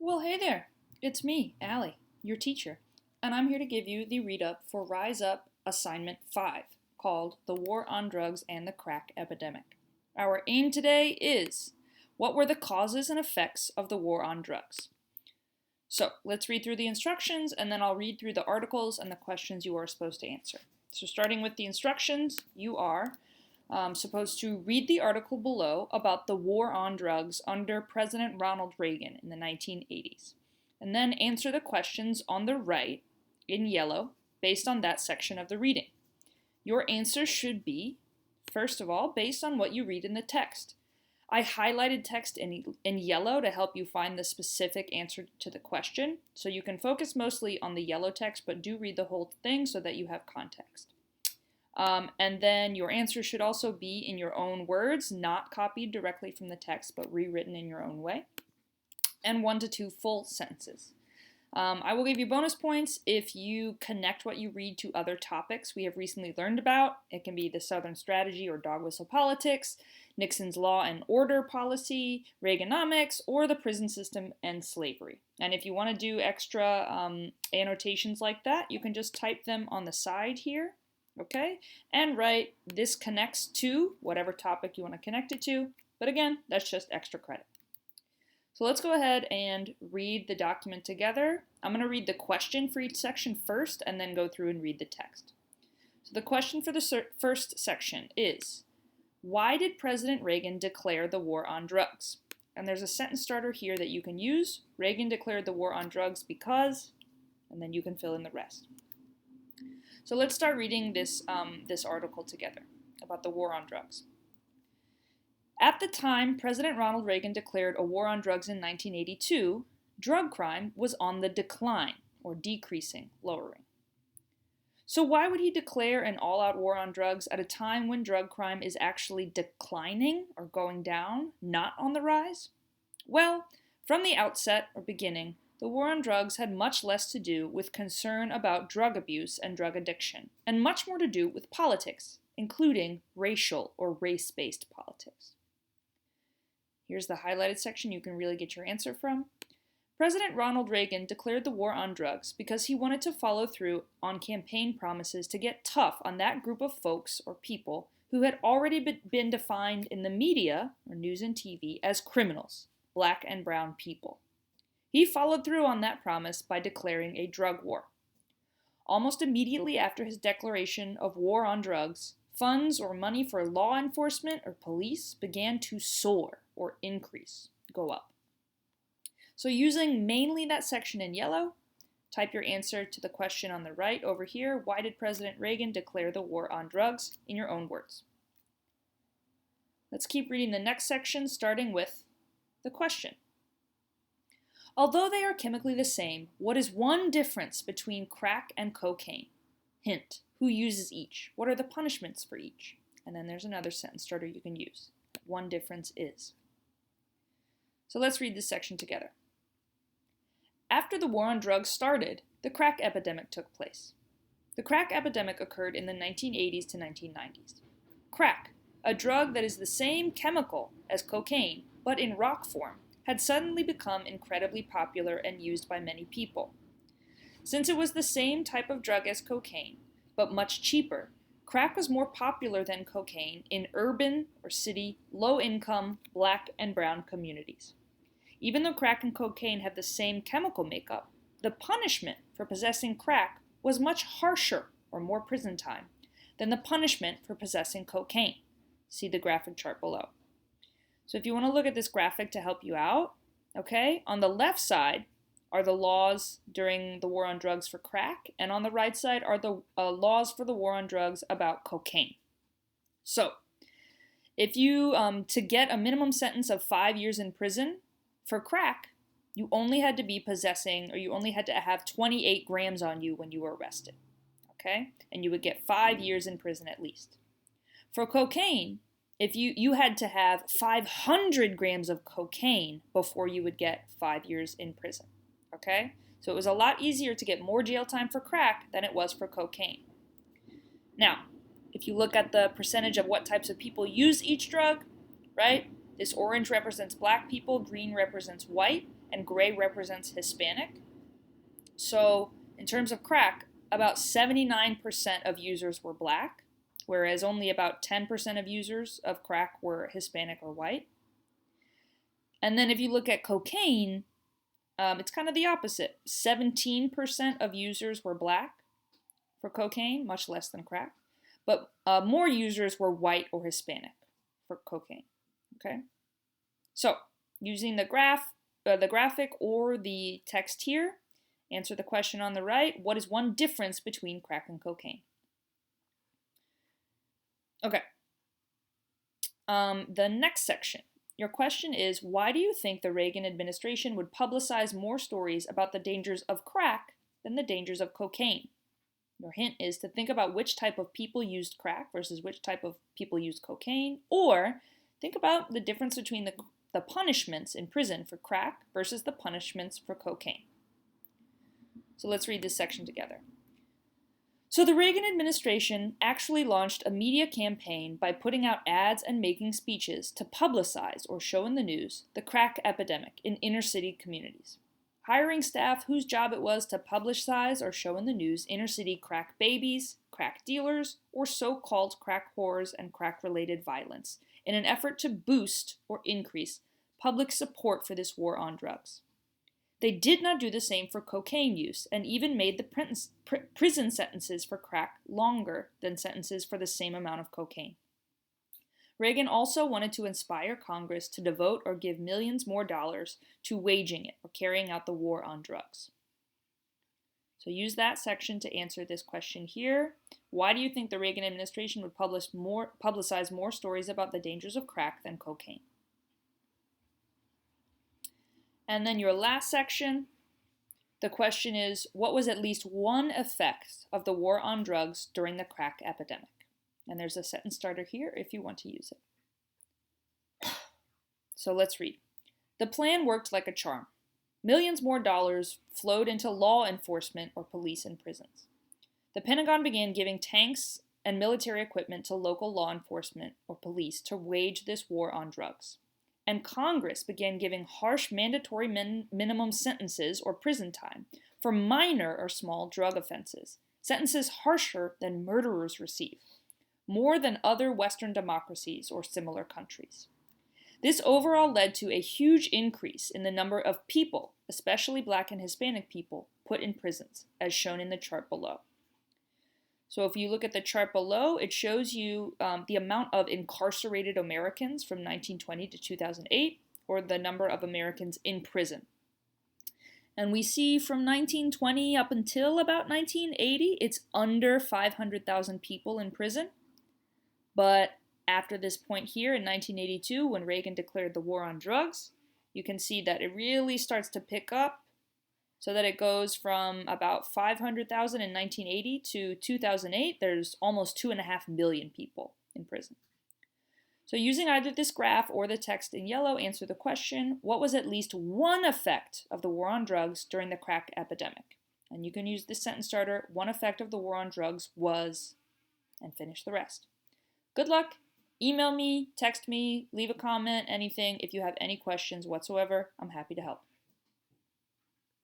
Well, hey there. It's me, Allie, your teacher, and I'm here to give you the read up for Rise Up Assignment 5, called The War on Drugs and the Crack Epidemic. Our aim today is what were the causes and effects of the war on drugs? So let's read through the instructions and then I'll read through the articles and the questions you are supposed to answer. So starting with the instructions, you are supposed to read the article below about the war on drugs under President Ronald Reagan in the 1980s, and then answer the questions on the right in yellow based on that section of the reading. Your answer should be, first of all, based on what you read in the text. I highlighted text in yellow to help you find the specific answer to the question, so you can focus mostly on the yellow text, but do read the whole thing so that you have context. And then your answer should also be in your own words, not copied directly from the text, but rewritten in your own way. And 1 to 2 full sentences. I will give you bonus points if you connect what you read to other topics we have recently learned about. It can be the Southern Strategy or dog whistle politics, Nixon's law and order policy, Reaganomics, or the prison system and slavery. And if you want to do extra annotations like that, you can just type them on the side here. Okay, and write this connects to whatever topic you want to connect it to, but again, that's just extra credit. So let's go ahead and read the document together. I'm going to read the question for each section first and then go through and read the text. So the question for the first section is, why did President Reagan declare the war on drugs? And there's a sentence starter here that you can use. Reagan declared the war on drugs because, and then you can fill in the rest. So let's start reading this article together about the war on drugs. At the time President Ronald Reagan declared a war on drugs in 1982, drug crime was on the decline, or decreasing, lowering. So why would he declare an all-out war on drugs at a time when drug crime is actually declining or going down, not on the rise? Well, from the outset or beginning, the war on drugs had much less to do with concern about drug abuse and drug addiction, and much more to do with politics, including racial or race-based politics. Here's the highlighted section you can really get your answer from. President Ronald Reagan declared the war on drugs because he wanted to follow through on campaign promises to get tough on that group of folks or people who had already been defined in the media, or news and TV, as criminals, black and brown people. He followed through on that promise by declaring a drug war. Almost immediately after his declaration of war on drugs, funds or money for law enforcement or police began to soar or increase, go up. So using mainly that section in yellow, type your answer to the question on the right over here. Why did President Reagan declare the war on drugs in your own words? Let's keep reading the next section, starting with the question. Although they are chemically the same, what is one difference between crack and cocaine? Hint, who uses each? What are the punishments for each? And then there's another sentence starter you can use. One difference is. So let's read this section together. After the war on drugs started, the crack epidemic took place. The crack epidemic occurred in the 1980s to 1990s. Crack, a drug that is the same chemical as cocaine, but in rock form, had suddenly become incredibly popular and used by many people. Since it was the same type of drug as cocaine, but much cheaper, crack was more popular than cocaine in urban or city, low-income, black and brown communities. Even though crack and cocaine have the same chemical makeup, the punishment for possessing crack was much harsher, or more prison time, than the punishment for possessing cocaine. See the graphic chart below. So if you want to look at this graphic to help you out, okay, on the left side are the laws during the war on drugs for crack, and on the right side are the laws for the war on drugs about cocaine. So if you, to get a minimum sentence of 5 years in prison for crack, you only had to be possessing, or you only had to have 28 grams on you when you were arrested, okay? And you would get 5 years in prison at least. For cocaine, if you had to have 500 grams of cocaine before you would get 5 years in prison, okay? So it was a lot easier to get more jail time for crack than it was for cocaine. Now, if you look at the percentage of what types of people use each drug, right? This orange represents black people, green represents white, and gray represents Hispanic. So in terms of crack, about 79% of users were black, whereas only about 10% of users of crack were Hispanic or white. And then if you look at cocaine, it's kind of the opposite. 17% of users were black for cocaine, much less than crack, but more users were white or Hispanic for cocaine. Okay, so using the graphic or the text here, answer the question on the right. What is one difference between crack and cocaine? Okay. The next section. Your question is, why do you think the Reagan administration would publicize more stories about the dangers of crack than the dangers of cocaine? Your hint is to think about which type of people used crack versus which type of people used cocaine, or think about the difference between the punishments in prison for crack versus the punishments for cocaine. So let's read this section together. So the Reagan administration actually launched a media campaign by putting out ads and making speeches to publicize or show in the news the crack epidemic in inner city communities, hiring staff whose job it was to publicize or show in the news inner city crack babies, crack dealers, or so-called crack whores and crack-related violence in an effort to boost or increase public support for this war on drugs. They did not do the same for cocaine use and even made the prison sentences for crack longer than sentences for the same amount of cocaine. Reagan also wanted to inspire Congress to devote or give millions more dollars to waging it or carrying out the war on drugs. So use that section to answer this question here. Why do you think the Reagan administration would publicize more stories about the dangers of crack than cocaine? And then your last section, the question is, what was at least one effect of the war on drugs during the crack epidemic? And there's a sentence starter here if you want to use it. So let's read. The plan worked like a charm. Millions more dollars flowed into law enforcement or police and prisons. The Pentagon began giving tanks and military equipment to local law enforcement or police to wage this war on drugs. And Congress began giving harsh mandatory minimum sentences or prison time for minor or small drug offenses, sentences harsher than murderers receive, more than other Western democracies or similar countries. This overall led to a huge increase in the number of people, especially Black and Hispanic people, put in prisons, as shown in the chart below. So if you look at the chart below, it shows you the amount of incarcerated Americans from 1920 to 2008, or the number of Americans in prison. And we see from 1920 up until about 1980, it's under 500,000 people in prison. But after this point here in 1982, when Reagan declared the war on drugs, you can see that it really starts to pick up, so that it goes from about 500,000 in 1980 to 2008, there's almost 2.5 million people in prison. So using either this graph or the text in yellow, answer the question, what was at least one effect of the war on drugs during the crack epidemic? And you can use this sentence starter, one effect of the war on drugs was, and finish the rest. Good luck. Email me, text me, leave a comment, anything. If you have any questions whatsoever, I'm happy to help.